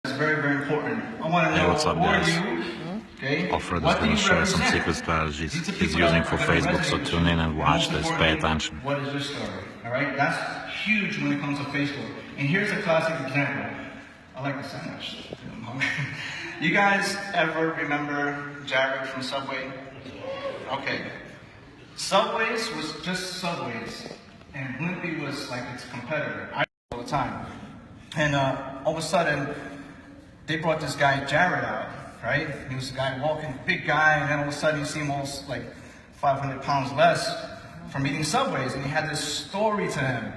It's very, very important. I want to Hey, know what's up, who are guys? you? Okay. Alfred is What do going you to share some represent? secret strategies These are he's people using that for are gonna Facebook, so resonate with tune you. in and watch Most this. Pay importantly, attention. what is your story? All right, that's huge when it comes to Facebook. And here's a classic example. I like the sandwich. I'm hungry. You guys ever remember Jared from Subway? Okay. Subways was just Subways, and Blimpie was like its competitor. I all the time. And all of a sudden, they brought this guy Jared out, right? He was a guy walking, big guy, and then all of a sudden you see him almost like 500 pounds less from eating Subways, and he had this story to him.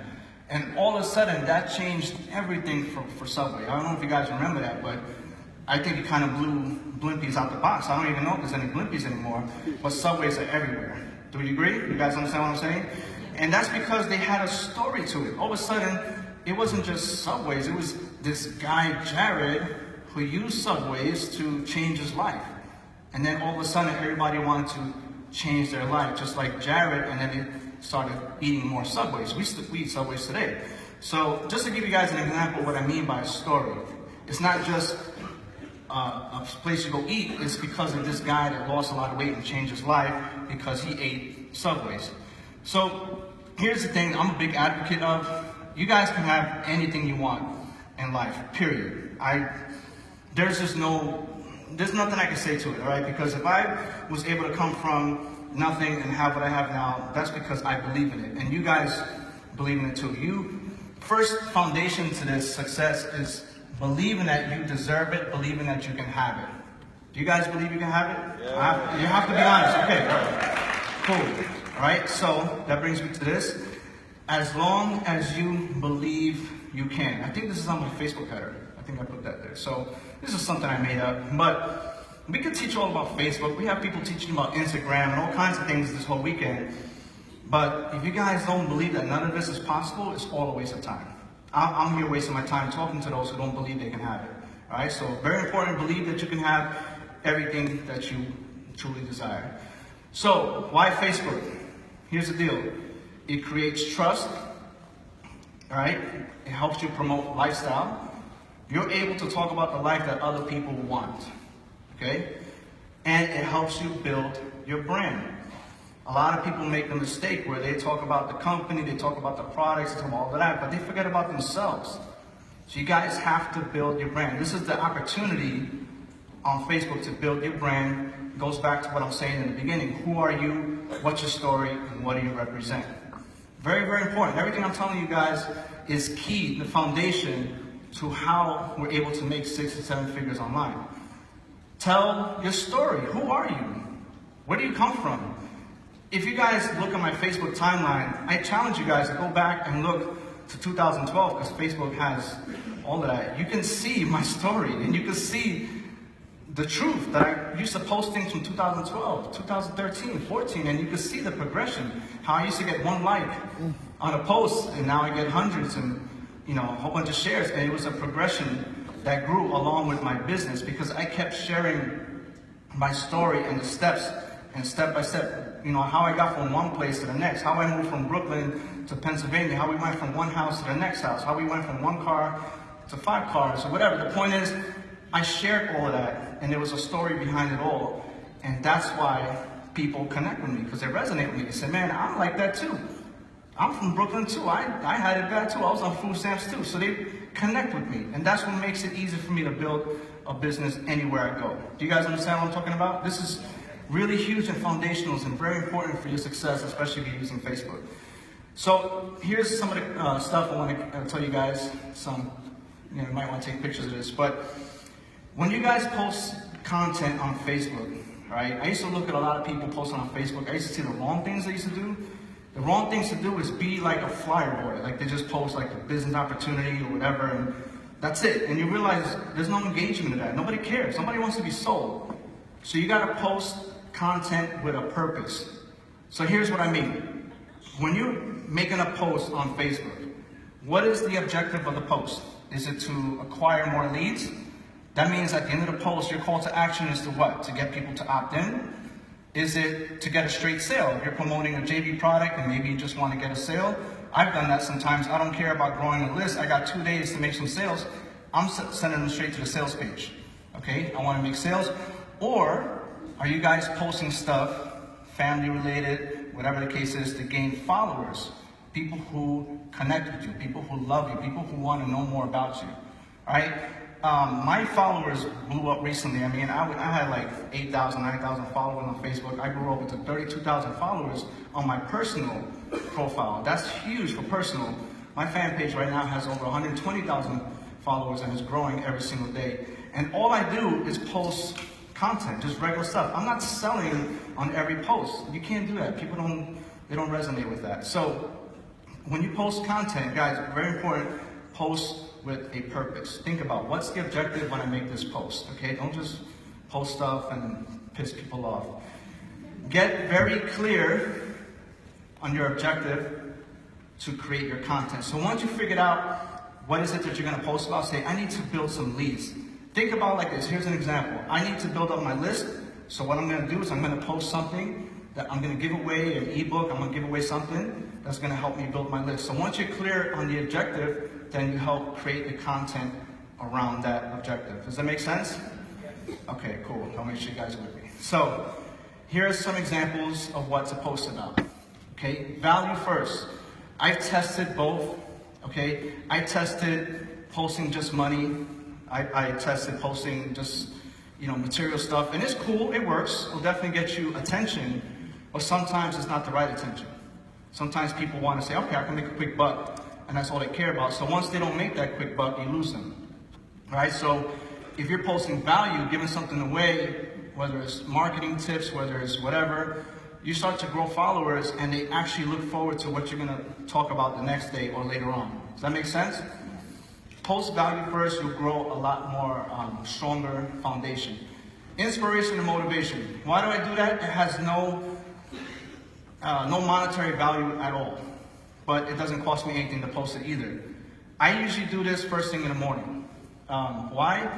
And all of a sudden, that changed everything for Subway. I don't know if you guys remember that, but I think it kind of blew Blimpies out the box. I don't even know if there's any Blimpies anymore, but Subways are everywhere. Do you agree? You guys understand what I'm saying? And that's because they had a story to it. All of a sudden, it wasn't just Subways, it was this guy, Jared, who used Subways to change his life. And then all of a sudden, everybody wanted to change their life, just like Jared, and then they started eating more Subways. We eat Subways today. So just to give you guys an example of what I mean by a story, it's not just a place you go eat, it's because of this guy that lost a lot of weight and changed his life because he ate Subways. So here's the thing I'm a big advocate of. You guys can have anything you want in life, period. There's nothing I can say to it, all right? Because if I was able to come from nothing and have what I have now, that's because I believe in it. And you guys believe in it too. First foundation to this success is believing that you deserve it, believing that you can have it. Do you guys believe you can have it? Yeah. You have to be honest. Okay, cool. All right, so that brings me to this. As long as you believe you can. I think this is on my Facebook header. I think I put that there. So this is something I made up. But we could teach you all about Facebook. We have people teaching about Instagram and all kinds of things this whole weekend. But if you guys don't believe that none of this is possible, it's all a waste of time. I'm here wasting my time talking to those who don't believe they can have it. All right, so very important, believe that you can have everything that you truly desire. So why Facebook? Here's the deal. It creates trust, all right? It helps you promote lifestyle. You're able to talk about the life that other people want, okay? And it helps you build your brand. A lot of people make the mistake where they talk about the company, they talk about the products, they talk about all of that, but they forget about themselves. So you guys have to build your brand. This is the opportunity on Facebook to build your brand. It goes back to what I'm saying in the beginning. Who are you? What's your story? And what do you represent? Very, very important. Everything I'm telling you guys is key, the foundation to how we're able to make 6 and 7 figures online. Tell your story. Who are you? Where do you come from? If you guys look at my Facebook timeline, I challenge you guys to go back and look to 2012 because Facebook has all of that. You can see my story and you can see the truth that I used to post things from 2012, 2013, 14, and you can see the progression. How I used to get 1 like on a post, and now I get hundreds and a whole bunch of shares. And it was a progression that grew along with my business because I kept sharing my story and the steps, and step by step, how I got from one place to the next, how I moved from Brooklyn to Pennsylvania, how we went from one house to the next house, how we went from 1 car to 5 cars, or whatever. The point is, I shared all of that, and there was a story behind it all, and that's why people connect with me, because they resonate with me. They say, man, I'm like that too. I'm from Brooklyn too. I had it bad too. I was on food stamps too. So they connect with me, and that's what makes it easy for me to build a business anywhere I go. Do you guys understand what I'm talking about? This is really huge and foundational and very important for your success, especially if you're using Facebook. So here's some of the stuff I want to tell you guys. You might want to take pictures of this, but when you guys post content on Facebook, right? I used to look at a lot of people posting on Facebook. I used to see the wrong things they used to do. The wrong things to do is be like a flyer boy. Like they just post like a business opportunity or whatever, and that's it. And you realize there's no engagement in that. Nobody cares. Somebody wants to be sold. So you got to post content with a purpose. So here's what I mean. When you're making a post on Facebook, what is the objective of the post? Is it to acquire more leads? That means at the end of the post, your call to action is to what? To get people to opt in? Is it to get a straight sale? If you're promoting a JV product and maybe you just want to get a sale, I've done that sometimes. I don't care about growing a list. I got 2 days to make some sales. I'm sending them straight to the sales page. Okay, I want to make sales. Or are you guys posting stuff, family related, whatever the case is, to gain followers? People who connect with you, people who love you, people who want to know more about you, right? My followers blew up recently. I mean, I had like 8,000, 9,000 followers on Facebook. I grew over to 32,000 followers on my personal profile. That's huge for personal. My fan page right now has over 120,000 followers and is growing every single day. And all I do is post content, just regular stuff. I'm not selling on every post. You can't do that. People don't resonate with that. So when you post content, guys, very important, post with a purpose. Think about what's the objective when I make this post, okay? Don't just post stuff and piss people off. Get very clear on your objective to create your content. So once you figured out what is it that you're gonna post about, say, I need to build some leads. Think about it like this. Here's an example. I need to build up my list. So what I'm gonna do is I'm gonna post something that I'm gonna give away, an ebook. I'm gonna give away something that's gonna help me build my list. So once you're clear on the objective, then you help create the content around that objective. Does that make sense? Okay, cool. I'll make sure you guys are with me. So here are some examples of what to post about. Okay, value first. I've tested both. Okay, I tested posting just money. I tested posting just, material stuff, and it's cool, it works, it'll definitely get you attention, but sometimes it's not the right attention. Sometimes people want to say, okay, I can make a quick buck, and that's all they care about. So once they don't make that quick buck, you lose them, right? So if you're posting value, giving something away, whether it's marketing tips, whether it's whatever, you start to grow followers, and they actually look forward to what you're going to talk about the next day or later on. Does that make sense? Post value first, you'll grow a lot more stronger foundation. Inspiration and motivation. Why do I do that? It has no monetary value at all, but it doesn't cost me anything to post it either. I usually do this first thing in the morning. Why?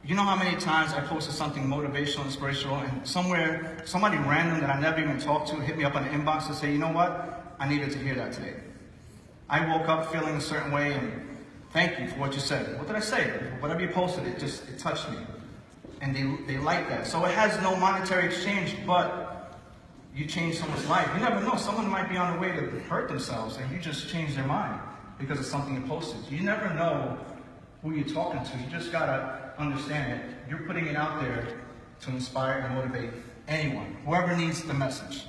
You know how many times I posted something motivational, inspirational, and somebody random that I never even talked to hit me up on the inbox to say, you know what? I needed to hear that today. I woke up feeling a certain way, and thank you for what you said. What did I say? Whatever you posted, it touched me. And they like that. So it has no monetary exchange, but you change someone's life. You never know. Someone might be on their way to hurt themselves, and you just change their mind because of something you posted. You never know who you're talking to. You just gotta understand it. You're putting it out there to inspire and motivate anyone, whoever needs the message.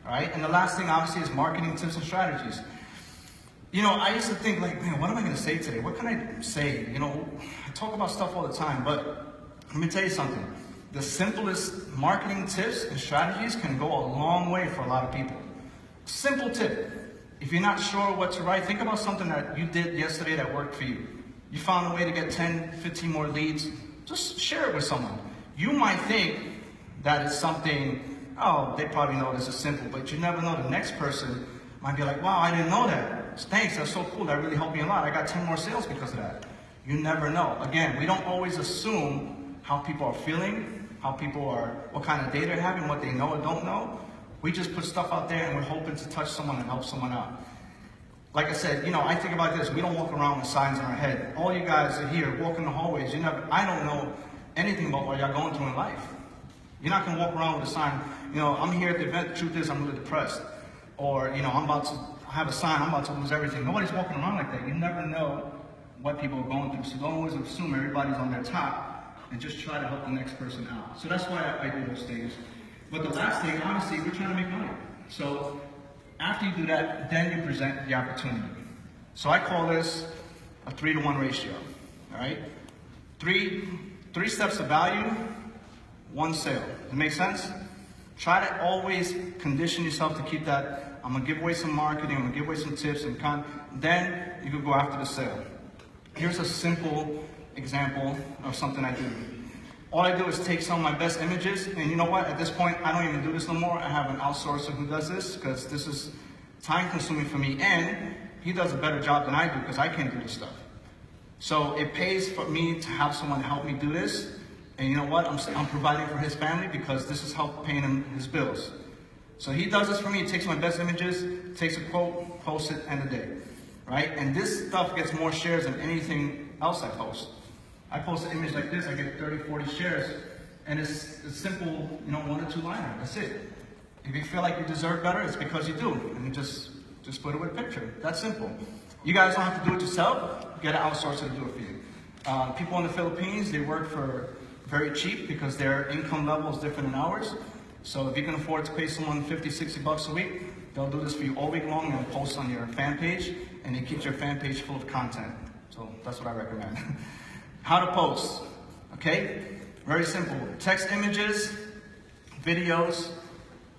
All right? And the last thing, obviously, is marketing tips and strategies. I used to think like, man, what am I going to say today? What can I say? I talk about stuff all the time, but let me tell you something. The simplest marketing tips and strategies can go a long way for a lot of people. Simple tip. If you're not sure what to write, think about something that you did yesterday that worked for you. You found a way to get 10, 15 more leads. Just share it with someone. You might think that it's something, oh, they probably know this is simple, but you never know. The next person might be like, wow, I didn't know that. Thanks, that's so cool. That really helped me a lot. I got 10 more sales because of that. You never know. Again, we don't always assume how people are feeling, what kind of data they're having, what they know or don't know. We just put stuff out there and we're hoping to touch someone and help someone out. Like I said, I think about this. We don't walk around with signs in our head. All you guys are here, walking the hallways. I don't know anything about what y'all going through in life. You're not gonna walk around with a sign, I'm here at the event, the truth is I'm really depressed. Or, I'm about to have a sign, I'm about to lose everything. Nobody's walking around like that. You never know what people are going through. So don't always assume everybody's on their top and just try to help the next person out. So that's why I do those things. But the last thing, honestly, we're trying to make money. So after you do that, then you present the opportunity. So I call this a 3-to-1 ratio, all right? Three steps of value, 1 sale. Does it make sense? Try to always condition yourself to keep that. I'm gonna give away some marketing, I'm gonna give away some tips and then you can go after the sale. Here's a simple example of something I do. All I do is take some of my best images, and you know what? At this point, I don't even do this no more. I have an outsourcer who does this because this is time consuming for me, and he does a better job than I do because I can't do this stuff. So it pays for me to have someone help me do this. And you know what? I'm providing for his family because this is help paying him his bills. So he does this for me. He takes my best images, takes a quote, posts it, end of day, right? And this stuff gets more shares than anything else I post. I post an image like this, I get 30, 40 shares, and it's simple, 1 or 2 liner, that's it. If you feel like you deserve better, it's because you do, and you just put it with a picture. That's simple. You guys don't have to do it yourself, get an outsourcer to do it for you. People in the Philippines, they work for very cheap because their income level is different than ours. So if you can afford to pay someone 50, 60 bucks a week, they'll do this for you all week long and post on your fan page, and they keep your fan page full of content. So that's what I recommend. How to post, okay? Very simple. Text images, videos,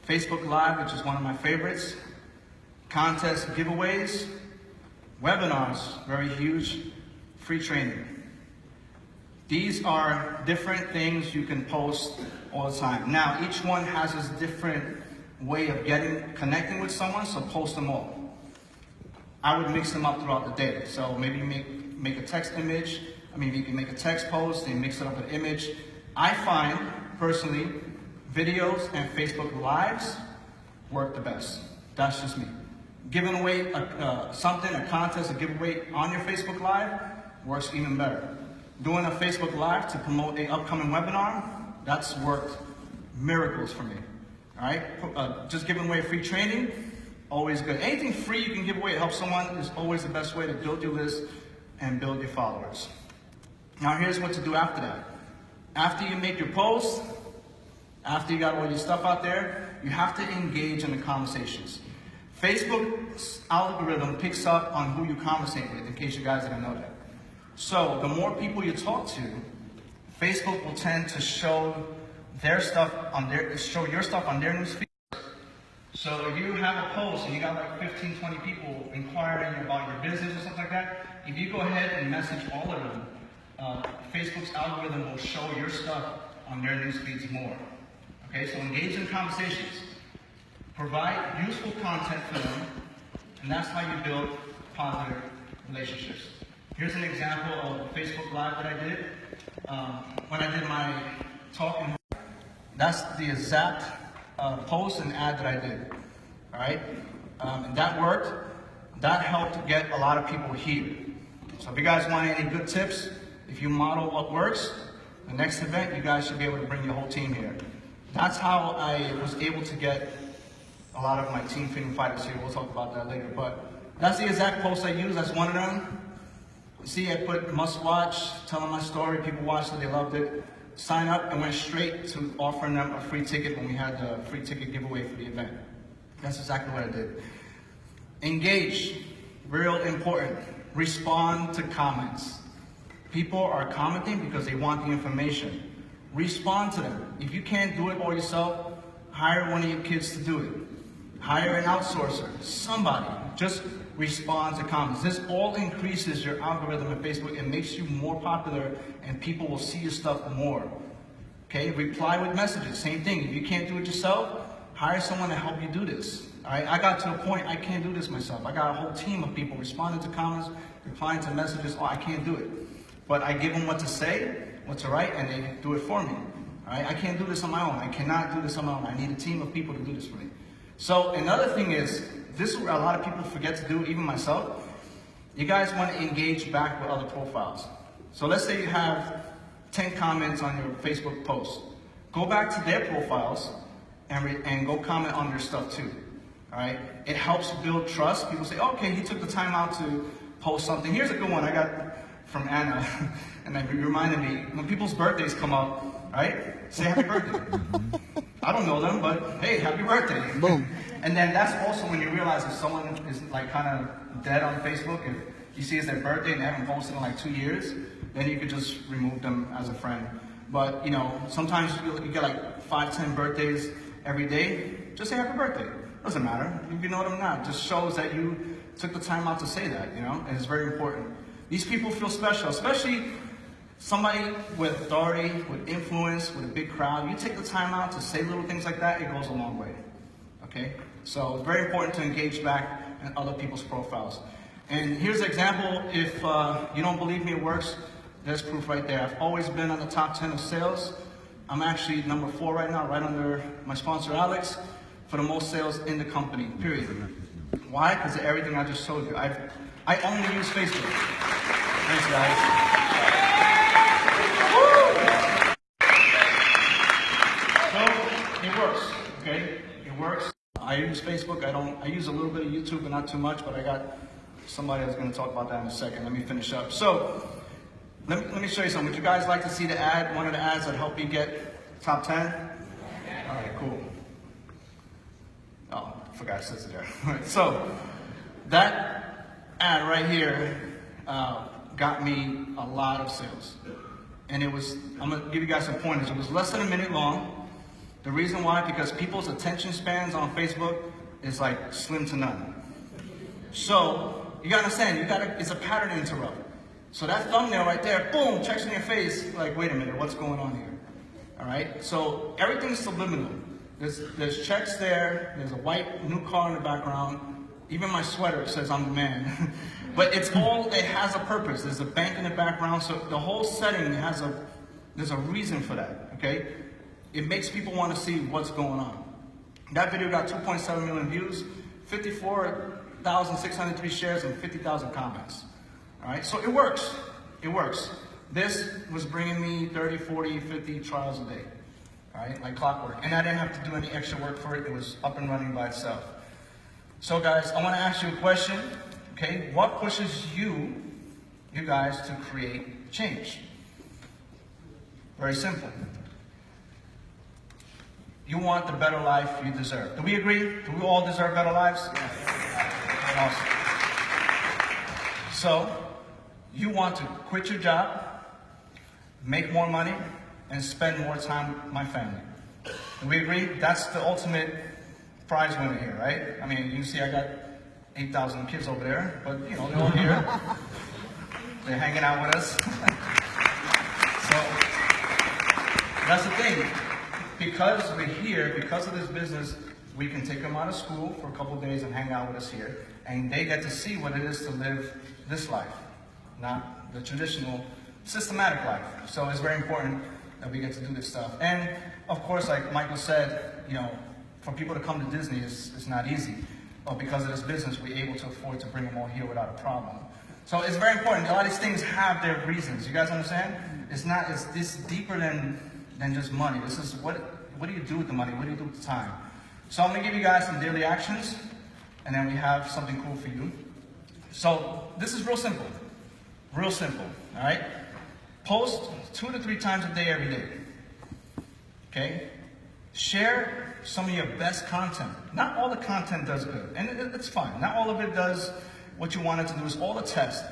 Facebook Live, which is one of my favorites, contests, giveaways, webinars, very huge, free training. These are different things you can post all the time. Now, each one has its different way of connecting with someone, so post them all. I would mix them up throughout the day. So maybe make a text image. You can make a text post and mix it up with an image. I find, personally, videos and Facebook Lives work the best. That's just me. Giving away something, a contest, a giveaway on your Facebook Live works even better. Doing a Facebook Live to promote an upcoming webinar, that's worked miracles for me. All right? Just giving away free training, always good. Anything free you can give away to help someone is always the best way to build your list and build your followers. Now here's what to do after that. After you make your post, after you got all your stuff out there, you have to engage in the conversations. Facebook's algorithm picks up on who you conversate with, in case you guys didn't know that. So the more people you talk to, Facebook will tend to show your stuff on their newsfeed. So if you have a post and you got like 15, 20 people inquiring about your business or something like that, if you go ahead and message all of them, Facebook's algorithm will show your stuff on their newsfeeds more. Okay, so engage in conversations. Provide useful content for them, and that's how you build positive relationships. Here's an example of a Facebook Live that I did. When I did my talk, that's the exact post and ad that I did. All right, and that worked. That helped get a lot of people here. So if you guys want any good tips, if you model what works, the next event you guys should be able to bring your whole team here. That's how I was able to get a lot of my Team Freedom Fighters here. We'll talk about that later. But that's the exact post I used. That's one of them. See, I put must watch, telling my story. People watched it, they loved it. Sign up and went straight to offering them a free ticket when we had the free ticket giveaway for the event. That's exactly what I did. Engage, real important. Respond to comments. People are commenting because they want the information. Respond to them. If you can't do it all yourself, hire one of your kids to do it. Hire an outsourcer, somebody. Just respond to comments. This all increases your algorithm in Facebook. It makes you more popular and people will see your stuff more. Okay, reply with messages, same thing. If you can't do it yourself, hire someone to help you do this. All right, I got to a point, I can't do this myself. I got a whole team of people responding to comments, replying to messages. Oh, I can't do it. But I give them what to say, what to write, and they do it for me. All right, I can't do this on my own. I cannot do this on my own. I need a team of people to do this for me. So another thing is, this is where a lot of people forget to do, even myself. You guys want to engage back with other profiles. So let's say you have 10 comments on your Facebook post. Go back to their profiles and go comment on their stuff too. All right? It helps build trust. People say, okay, he took the time out to post something. Here's a good one I got from Anna, and it reminded me, when people's birthdays come up, right? Say happy birthday. I don't know them, but hey, happy birthday. Boom. And then that's also when you realize if someone is like kind of dead on Facebook, if you see it's their birthday and they haven't posted in like 2 years, then you could just remove them as a friend. But sometimes you get like 5, 10 birthdays every day. Just say happy birthday. Doesn't matter. You can know them now. It just shows that you took the time out to say that, and it's very important. These people feel special, especially somebody with authority, with influence, with a big crowd. You take the time out to say little things like that, it goes a long way. Okay? So it's very important to engage back in other people's profiles. And here's an example. If you don't believe me it works, there's proof right there. I've always been on the top 10 of sales. I'm actually number 4 right now, right under my sponsor Alex, for the most sales in the company, period. Why? Because of everything I just showed you. I only use Facebook. Thanks, guys. use Facebook. I use a little bit of YouTube, but not too much, but I got somebody that's gonna talk about that in a second. Let me finish up. So, let me show you something. Would you guys like to see the ad, one of the ads that help you get top 10? All right, cool. Oh, I forgot it says it there. All right, so, that ad right here got me a lot of sales. And it was, I'm gonna give you guys some pointers. It was less than a minute long. The reason why, because people's attention spans on Facebook is like slim to none. So, you gotta understand, it's a pattern interrupt. So that thumbnail right there, boom, checks in your face, like, wait a minute, what's going on here? All right, so everything's subliminal. There's checks there, there's a white new car in the background. Even my sweater says I'm the man. But it has a purpose. There's a bank in the background, so the whole setting there's a reason for that, okay? It makes people want to see what's going on. That video got 2.7 million views, 54,603 shares, and 50,000 comments. All right, so it works. It works. This was bringing me 30, 40, 50 trials a day, all right, like clockwork. And I didn't have to do any extra work for it. It was up and running by itself. So guys, I want to ask you a question. Okay, what pushes you guys to create change? Very simple. You want the better life you deserve. Do we agree? Do we all deserve better lives? Yes. Awesome. So, you want to quit your job, make more money, and spend more time with my family. Do we agree? That's the ultimate prize winner here, right? I mean, you see I got 8,000 kids over there, but you know, they're all here. They're hanging out with us. So, that's the thing. Because we're here, because of this business, we can take them out of school for a couple of days and hang out with us here. And they get to see what it is to live this life, not the traditional, systematic life. So it's very important that we get to do this stuff. And of course, like Michael said, you know, for people to come to Disney is not easy. But because of this business, we're able to afford to bring them all here without a problem. So it's very important. A lot of these things have their reasons. You guys understand? It's this deeper than just money. This is what do you do with the money? What do you do with the time? So I'm gonna give you guys some daily actions, and then we have something cool for you. So this is real simple. Real simple, all right? Post 2 to 3 times a day every day. Okay? Share some of your best content. Not all the content does good, and it's fine. Not all of it does what you want it to do. It's all a test.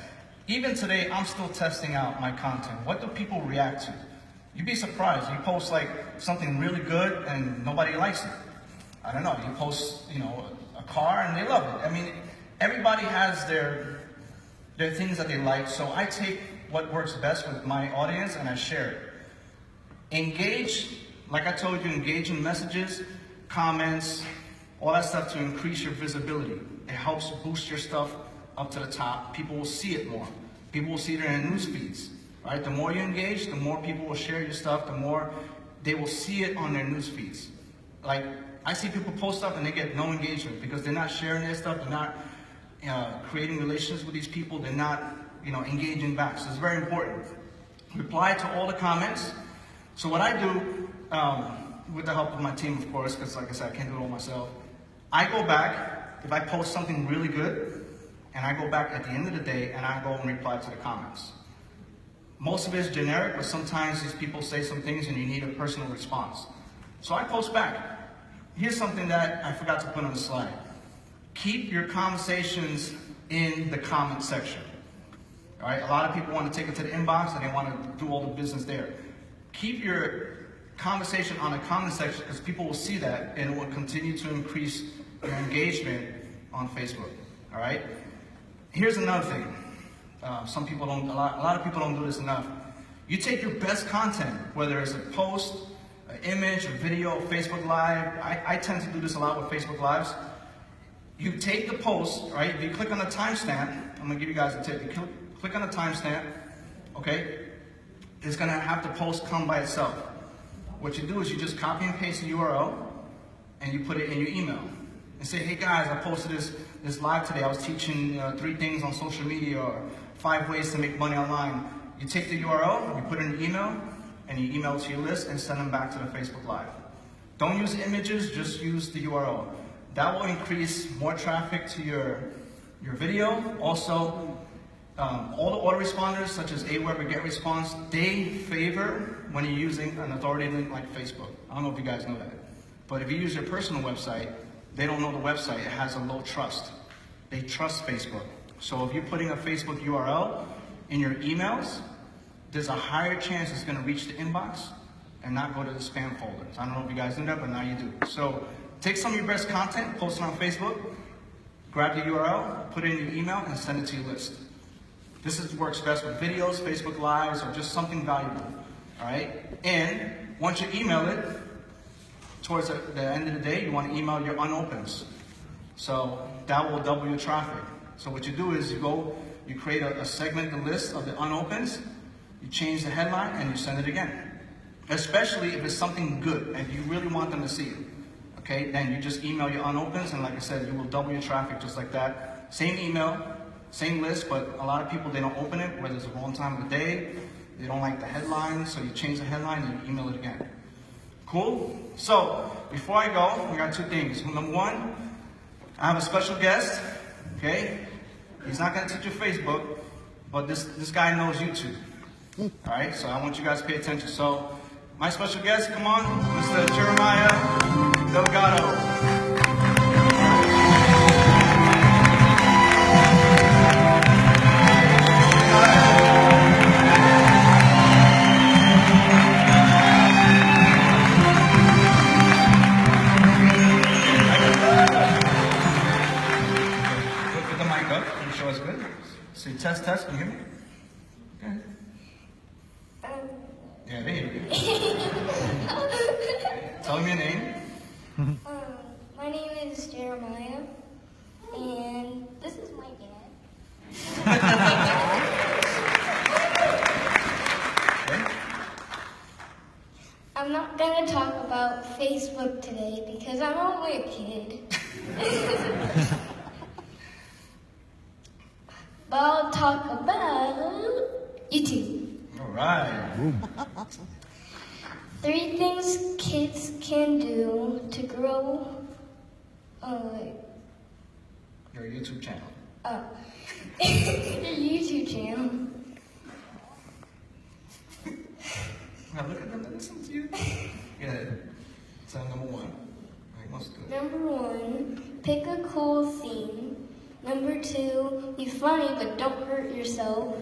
Even today, I'm still testing out my content. What do people react to? You'd be surprised. You post like something really good and nobody likes it. I don't know. You post, you know, a car and they love it. I mean, everybody has their things that they like. So I take what works best with my audience and I share it. Engage, like I told you, engage in messages, comments, all that stuff to increase your visibility. It helps boost your stuff up to the top. People will see it more. People will see it in their news feeds. Right? The more you engage, the more people will share your stuff, the more they will see it on their news feeds. Like, I see people post stuff and they get no engagement because they're not sharing their stuff, they're not creating relations with these people, they're not, you know, engaging back. So it's very important. Reply to all the comments. So what I do, with the help of my team, of course, because like I said, I can't do it all myself, I go back, if I post something really good, and I go back at the end of the day and I go and reply to the comments. Most of it is generic, but sometimes these people say some things and you need a personal response. So I post back. Here's something that I forgot to put on the slide. Keep your conversations in the comment section. All right, a lot of people want to take it to the inbox and they want to do all the business there. Keep your conversation on the comment section because people will see that and it will continue to increase your engagement on Facebook. All right. Here's another thing. A lot of people don't do this enough. You take your best content, whether it's a post, an image, a video, Facebook Live. I tend to do this a lot with Facebook Lives. You take the post, right? If you click on the timestamp, I'm gonna give you guys a tip. You click on the timestamp, okay? It's gonna have the post come by itself. What you do is you just copy and paste the URL and you put it in your email. And say, hey guys, I posted this live today. I was teaching 3 things on social media or 5 ways to make money online. You take the URL, you put it in an email, and you email it to your list and send them back to the Facebook Live. Don't use images, just use the URL. that will increase more traffic to your video. Also, all the autoresponders, such as Aweber, GetResponse, they favor when you're using an authority link like Facebook. I don't know if you guys know that. But if you use your personal website, they don't know the website. It has a low trust. They trust Facebook. So if you're putting a Facebook URL in your emails, there's a higher chance it's going to reach the inbox and not go to the spam folders. I don't know if you guys knew that, but now you do. So take some of your best content, post it on Facebook, grab the URL, put it in your email, and send it to your list. This works best with videos, Facebook Lives, or just something valuable. All right? And once you email it, towards the end of the day, you want to email your unopens. So that will double your traffic. So what you do is you create a segment, the list of the unopens, you change the headline, and you send it again. Especially if it's something good and you really want them to see it. Okay, then you just email your unopens, and like I said, you will double your traffic just like that. Same email, same list, but a lot of people, they don't open it, whether it's the wrong time of the day, they don't like the headline, so you change the headline and you email it again. Cool? So, before I go, we got two things. Number one, I have a special guest, okay? He's not gonna teach you Facebook, but this guy knows YouTube. All right, so I want you guys to pay attention. So, my special guest, come on, Mr. Jeremiah Delgado. Put the mic up, can you show us good? Say test, can you hear me? Okay. Yeah, there you go. Tell me your name. My name is Jeremiah, and this is my dad. Okay. I'm not going to talk about Facebook today because I'm only a kid. But I'll talk about YouTube. All right. 3 things kids can do to grow Your YouTube channel. your YouTube channel. Now look at them and listen to you. Good. So number 1. All right, let's do it. Number 1, pick a cool theme. Number 2, be funny but don't hurt yourself.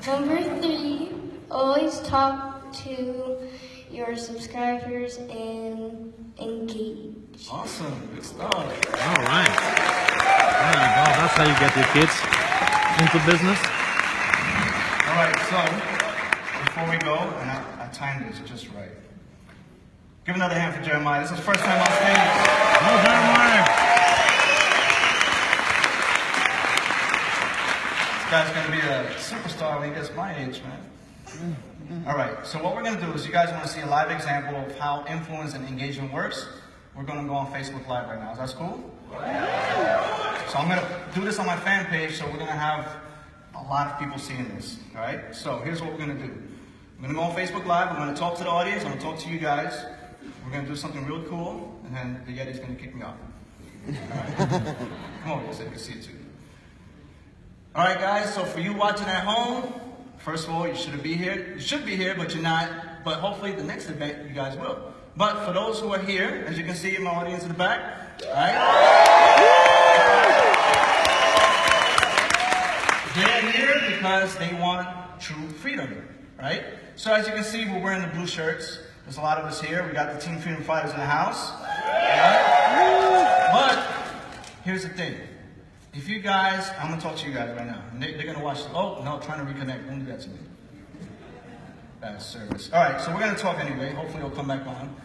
Number 3, always talk to your subscribers and engage. Awesome. Good stuff. All right. There you go. That's how you get your kids into business. All right, so before we go, and I timed this just right. Give another hand for Jeremiah. This is his first time on stage. Oh, Jeremiah. This guy's going to be a superstar when he gets my age, man. All right, so what we're going to do is you guys want to see a live example of how influence and engagement works. We're going to go on Facebook Live right now. Is that cool? So I'm going to do this on my fan page, so we're going to have a lot of people seeing this. All right, so here's what we're going to do. I'm going to go on Facebook Live. I'm going to talk to the audience. I'm going to talk to you guys. We're going to do something really cool, and then the Yeti's going to kick me off. All right. Come over here so you can see it too. All right, guys, so for you watching at home, first of all, you should be here. You should be here, but you're not. But hopefully the next event, you guys will. But for those who are here, as you can see in my audience in the back, all right? They're here because they want true freedom, right? So as you can see, we're wearing the blue shirts. There's a lot of us here. We got the Team Freedom Fighters in the house. Right? But here's the thing. If you guys, I'm going to talk to you guys right now. They're going to watch. Oh, no, trying to reconnect. Don't do that to me. Bad service. All right, so we're going to talk anyway. Hopefully it'll come back on.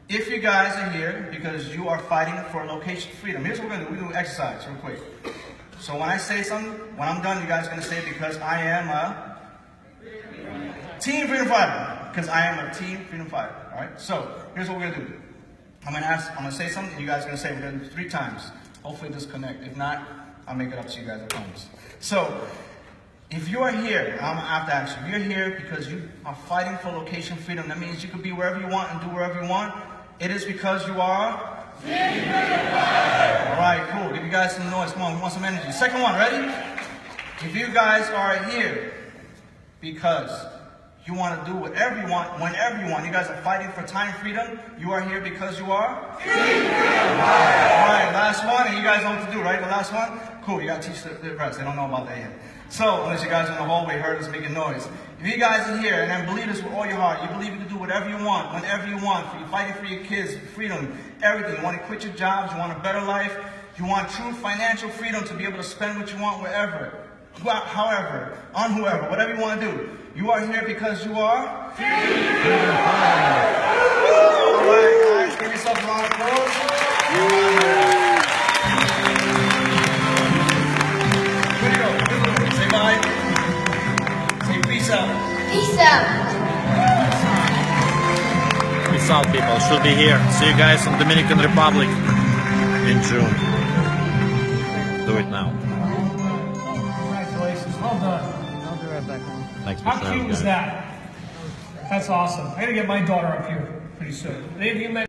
If you guys are here because you are fighting for location freedom, here's what we're going to do. We're going to do exercise real quick. So when I say something, when I'm done, you guys are going to say because I am a Team Freedom Fighter. Because I am a Team Freedom Fighter. All right, so here's what we're going to do. I'm going to say something, and you guys are going to say we're going to do 3 times. Hopefully this connect. If not, I'll make it up to you guys, I promise. So, if you are here, I'm gonna have to ask you, you're here because you are fighting for location freedom. That means you could be wherever you want and do wherever you want. It is because you are All right, cool. Give you guys some noise. Come on, we want some energy. Second one, ready? If you guys are here because you want to do whatever you want, whenever you want, you guys are fighting for time freedom, you are here because you are? All right, last one, and you guys know what to do, right? The last one? Cool, you got to teach the rest. They don't know about that yet. So, unless you guys in the hallway heard us making noise. If you guys are here and then believe this with all your heart, you believe you can do whatever you want, whenever you want, you're fighting for your kids, freedom, everything. You want to quit your jobs, you want a better life, you want true financial freedom to be able to spend what you want wherever, however, on whoever, whatever you want to do. You are here because you are? All right, guys, give yourself a round of applause. Here we go. Say bye. Say peace out. Peace out. Peace out, people. Should be here. See you guys in Dominican Republic in June. Do it now. Congratulations, well done. I'll be right back. Thanks, How Mr. cute was guys. that? That's awesome. I gotta get my daughter up here pretty soon. Any of you met